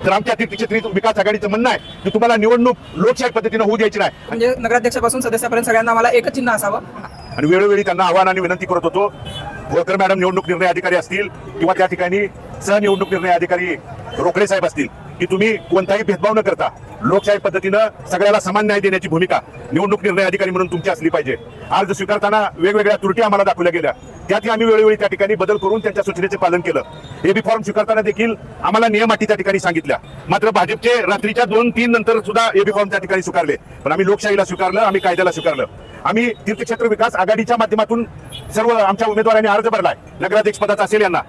तर आमच्या तीर्थक्षेत्री विकास आघाडीचं म्हणणं आहे की तुम्हाला निवडणूक लोकशाही पद्धतीने होऊ द्यायची नाही. म्हणजे नगराध्यक्षापासून सदस्यापर्यंत सगळ्यांना आम्हाला एकच चिन्ह असावं. आणि वेळोवेळी त्यांना आव्हान आणि विनंती करत होतो, होळकर मॅडम निवडणूक निर्णय अधिकारी असतील किंवा त्या ठिकाणी सहनिवडणूक निर्णय अधिकारी रोकडे साहेब असतील, की तुम्ही कोणताही भेदभाव न करता लोकशाही पद्धतीनं सगळ्याला समान न्याय देण्याची भूमिका निवडणूक निर्णय अधिकारी म्हणून तुमची असली पाहिजे. अर्ज स्वीकारताना वेगवेगळ्या त्रुटी आम्हाला दाखवल्या गेल्या, त्यातही आम्ही वेळोवेळी त्या ठिकाणी बदल करून त्यांच्या सूचनेचे पालन केलं. एबी फॉर्म स्वीकारताना देखील आम्हाला नियम अटी त्या ठिकाणी सांगितल्या. मात्र भाजपचे रात्रीच्या 2-3 नंतर सुद्धा एबी फॉर्म त्या ठिकाणी स्वीकारले. पण आम्ही लोकशाहीला स्वीकारलं, आम्ही कायद्याला स्वीकारलं. आम्ही तीर्थक्षेत्र विकास आघाडीच्या माध्यमातून सर्व आमच्या उमेदवारांनी अर्ज भरलाय. नगराध्यक्ष पदाचा असेल यांना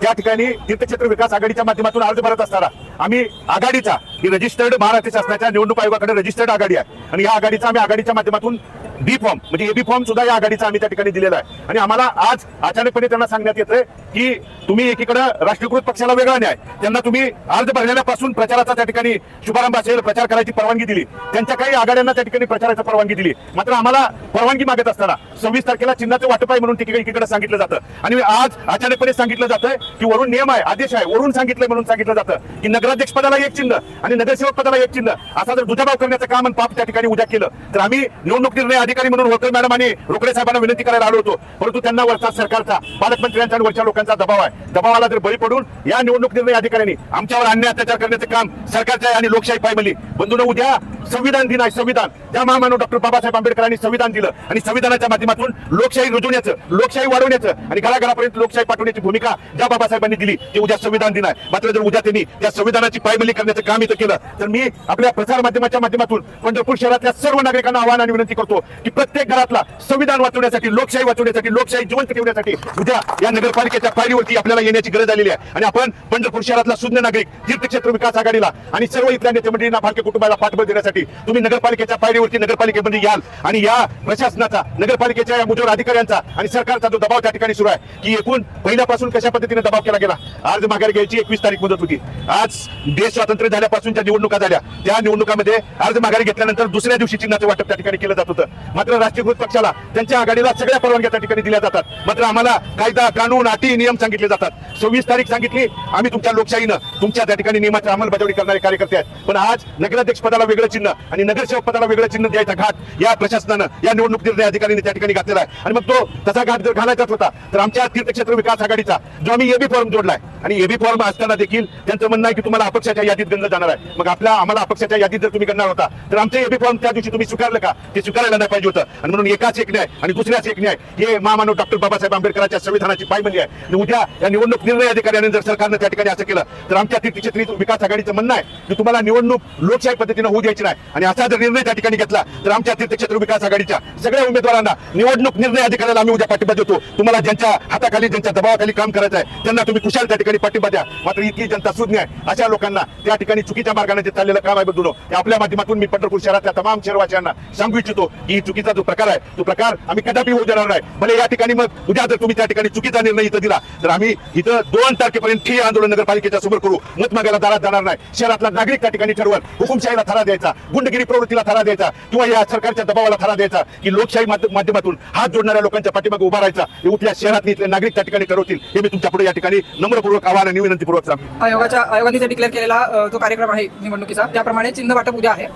त्या ठिकाणी तीर्थक्षेत्र विकास आघाडीच्या माध्यमातून अर्ज भरत असताना आम्ही आघाडीचा ही रजिस्टर्ड महाराष्ट्र शासनाच्या निवडणूक आयोगाकडे रजिस्टर्ड आघाडी आहे आणि या आघाडीचा आम्ही आघाडीच्या माध्यमातून डी फॉर्म म्हणजे एबी फॉर्म सुद्धा या आघाडीचा आम्ही त्या ठिकाणी दिलेला आहे. आणि आम्हाला आज अचानकपणे त्यांना सांगण्यात येतंय की तुम्ही एकीकडे राष्ट्रीयकृत पक्षाला वेगळा न्याय, त्यांना तुम्ही अर्ज भरलेल्यापासून प्रचाराचा त्या ठिकाणी शुभारंभ असेल, प्रचार करायची परवानगी दिली, त्यांच्या काही आघाड्यांना त्या ठिकाणी प्रचाराची परवानगी दिली. मात्र आम्हाला परवानगी मागत असताना 26 तारखेला चिन्हाचं वाटप आहे म्हणून एकीकडे सांगितलं जातं आणि आज अचानकपणे सांगितलं जातं की वरून नियम आहे, आदेश आहे, वरून सांगितलंय म्हणून सांगितलं जातं की नगराध्यक्ष पदाला एक चिन्ह आणि नगरसेवक पदाला एक चिन्ह, असा जर दुजाभाव करण्याचं काम आणि पाप त्या ठिकाणी उद्या केलं तर आम्ही निवडणूक निर्णय अधिकारी म्हणून होळकर मॅडम आणि रोकडे साहेबांना विनंती करायला आलो होतो. परंतु त्यांना वरचा सरकारचा, पालकमंत्र्यांचा आणि वरच्या लोकांचा दबाव आहे. दबावाला जर बळी पडून या निवडणूक निर्णय अधिकाऱ्यांनी आमच्यावर अन्याय अत्याचार करण्याचं काम सरकारचं आहे आणि लोकशाही पायमली. बंधूंनो, उद्या संविधान दिन आहे. संविधान ज्या महामानव डॉक्टर बाबासाहेब आंबेडकरांनी संविधान दिलं आणि संविधानाच्या माध्यमातून लोकशाही रुजवण्याचं, लोकशाही वाढवण्याचं आणि घराघरापर्यंत लोकशाही पाठवण्याची भूमिका ज्या बाबासाहेबांनी दिली ते उद्या संविधान दिन आहे. मात्र जर उद्या त्यांनी त्या संविधानाची पायमली करण्याचं काम इथं केलं तर मी आपल्या प्रसार माध्यमाच्या माध्यमातून पंढरपूर शहरातल्या सर्व नागरिकांना आवाहन आणि विनंती करतो की प्रत्येक घरातला संविधान वाचवण्यासाठी, लोकशाही वाचवण्यासाठी, लोकशाही जिवंत ठेवण्यासाठी उद्या या नगरपालिकेच्या पायरीवरती आपल्याला येण्याची गरज आलेली आहे. आणि आपण पंढरपूर शहरातला सुज्ञ नागरिक तीर्थक्षेत्र विकास आघाडीला आणि सर्व इथल्या नेते मंडळींना, भारतीय कुटुंबाला पाठबळ देण्यासाठी तुम्ही नगरपालिकेच्या पायरीवरती नगरपालिकेमध्ये याल आणि या प्रशासनाचा, नगरपालिकेच्या या मुजोर अधिकाऱ्यांचा आणि सरकारचा जो दबाव त्या ठिकाणी सुरू आहे की एकूण पहिल्यापासून कशा पद्धतीने दबाव केला गेला. अर्ज माघारी घ्यायची 21 तारीख मुदत होती. आज देश स्वातंत्र्य झाल्यापासून ज्या निवडणुका झाल्या त्या निवडणुकामध्ये अर्ज माघारी घेतल्यानंतर दुसऱ्या दिवशी चिन्हाचं वाटप त्या ठिकाणी केलं जात होतं. मात्र राष्ट्रीयकृत पक्षाला, त्यांच्या आघाडीला सगळ्या परवानग्या त्या ठिकाणी दिल्या जातात. मात्र आम्हाला कायदा, कानून, अटी, नियम सांगितले जातात. 26 तारीख सांगितली, आम्ही तुमच्या लोकशाहीनं तुमच्या त्या ठिकाणी नियमाची अंमलबजावणी करणारे कार्यकर्ते आहेत. पण आज नगराध्यक्ष पदाला वेगळं चिन्ह आणि नगरसेवक पदाला वेगळं चिन्ह द्यायचा घाट या प्रशासनानं, या निवडणूक निर्णय अधिकाऱ्यांनी त्या ठिकाणी घातलेला आहे. आणि मग तो तसा घाट जर घालायचाच होता तर आमच्या तीर्थक्षेत्र विकास आघाडीचा जो आम्ही एबी फॉर्म जोडलाय आणि एबी फॉर्म असताना देखील त्यांचं म्हणणं आहे की तुम्हाला अपक्षाच्या यादीत गणलं जाणार आहे. मग आम्हाला अपक्षाच्या यादीत जर तुम्ही गणणार होता तर आमचे एबी फॉर्म त्या दिवशी तुम्ही स्वीकारलं का? ते स्वीकारायला नाही पाहिजे होतं. आणि म्हणून एकाच एक न्याय आणि दुसऱ्याच एक न्याय हे महामानव डॉक्टर बाबासाहेब आंबेडकरांच्या संविधानाची पायमली आहे. आणि उद्या या निवडणूक निर्णय अधिकाऱ्यांनी जर सरकारनं त्या ठिकाणी असं केलं तर आमच्या तीर्थक्षेत्री विकास आघाडीचं म्हणणं आहे की तुम्हाला निवडणूक लोकशाही पद्धतीने होऊ द्यायची नाही. आणि असा जर निर्णय त्या ठिकाणी घेतला तर आमच्या तीर्थक्षेत्र विकास आघाडीच्या सगळ्या उमेदवारांना, निवडणूक निर्णय अधिकाऱ्याला आम्ही उद्या पाठिंबा देतो. तुम्हाला ज्यांच्या हाताखाली, ज्यांच्या दबावाखाली काम करायचं आहे त्यांना तुम्ही कुशाल त्या ठिकाणी पाठिंबा द्या. मात्र इतकी जनता सुज्ञ आहे, अशा लोकांना त्या ठिकाणी चुकीच्या मार्गाने जे चाललेलं काम आहे बंधूंनो, आपल्या माध्यमातून मी पंढरपूर शहरातल्या तमाम शहरवासियांना सांगू इच्छितो की चुकीचा जो प्रकार आहे तो प्रकार आम्ही कदापि होऊ देणार नाही. भले या ठिकाणी मग उद्या जर तुम्ही त्या ठिकाणी चुकीचा निर्णय इथं दिला तर आम्ही इथं 2 तारखेपर्यंत ठिय्या आंदोलन नगरपालिकेच्या समोर करू. मत मागायला दारात जाणार नाही. शहरातला नागरिक त्या ठिकाणी ठरवल, हुकुमशाहीला थारा द्यायचा, गुंडगिरी प्रवृत्तीला थारा द्यायचा किंवा या सरकारच्या दबावाला थारा द्यायचा की लोकशाही माध्यमातून हात जोडणाऱ्या लोकांच्या पाठीमागे उभा राहायचा. हे उठल्या शहरातले इथले नागरिक त्या ठिकाणी ठरवतील. हे मी तुमच्या पुढे या ठिकाणी नम्रपूर्वक आवाहन आणि विनंतीपूर्वक सांगतो. आयोगाने जे डिक्लेअर केलेला जो कार्यक्रम आहे निवडणुकीचा, त्याप्रमाणे चिन्ह वाटप उद्या आहे.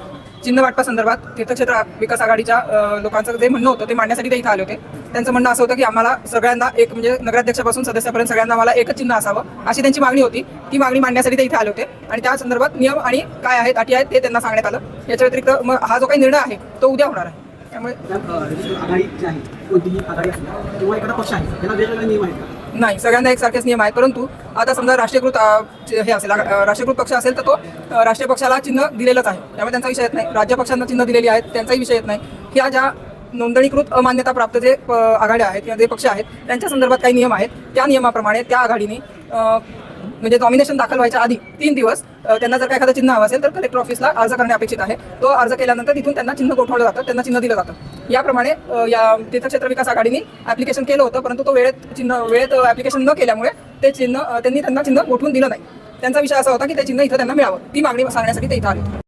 चिन्ह वाटपासंदर्भात तीर्थक्षेत्र विकास आघाडीच्या लोकांचं जे म्हणणं होतं ते मांडण्यासाठी ते इथं आले होते. त्यांचं म्हणणं असं होतं की आम्हाला सगळ्यांना एक, म्हणजे नगराध्यक्षापासून सदस्यापर्यंत सगळ्यांना आम्हाला एकच चिन्ह असावं अशी त्यांची मागणी होती. ती मागणी मांडण्यासाठी ते इथे आले होते आणि त्या संदर्भात नियम आणि काय आहेत, अटी आहेत ते त्यांना सांगण्यात आलं. याच्या व्यतिरिक्त मग हा जो काही निर्णय आहे तो उद्या होणार आहे. त्यामुळे आघाडी जी आहे, कोणतीही आघाडी असेल किंवा एखादा पक्ष आहे, त्यांना वेगवेगळे नियम आहेत का? नाही, सगळ्यांना एकसारखेच नियम आहेत. परंतु आता समजा राष्ट्रीयकृत हे असेल, राष्ट्रीयकृत पक्ष असेल तर तो राष्ट्रीय पक्षाला चिन्ह दिलेलंच आहे, त्यामुळे त्यांचा विषय येत नाही. राज्य पक्षांना चिन्ह दिलेली आहेत, त्यांचाही विषय येत नाही. ह्या ज्या नोंदणीकृत अमान्यता प्राप्त जे आघाड्या आहेत किंवा जे पक्ष आहेत त्यांच्या संदर्भात काही नियम आहेत. त्या नियमाप्रमाणे त्या आघाडीने म्हणजे नॉमिनेशन दाखल व्हायच्या आधी 3 दिवस त्यांना जर काय एखादं चिन्ह हवं असेल तर कलेक्टर ऑफिसला अर्ज करणे अपेक्षित आहे. तो अर्ज केल्यानंतर तिथून त्यांना चिन्ह गोठवलं जातं, त्यांना चिन्ह दिलं जातं. याप्रमाणे या तीर्थक्षेत्र विकास आघाडीने ऍप्लिकेशन केलं होतं, परंतु तो वेळेत ऍप्लिकेशन न केल्यामुळे ते चिन्ह त्यांना चिन्ह गोठवून दिलं नाही. त्यांचा विषय असा होता की ते चिन्ह इथं त्यांना मिळावं, ती मागणी सांगण्यासाठी ते इथं आले.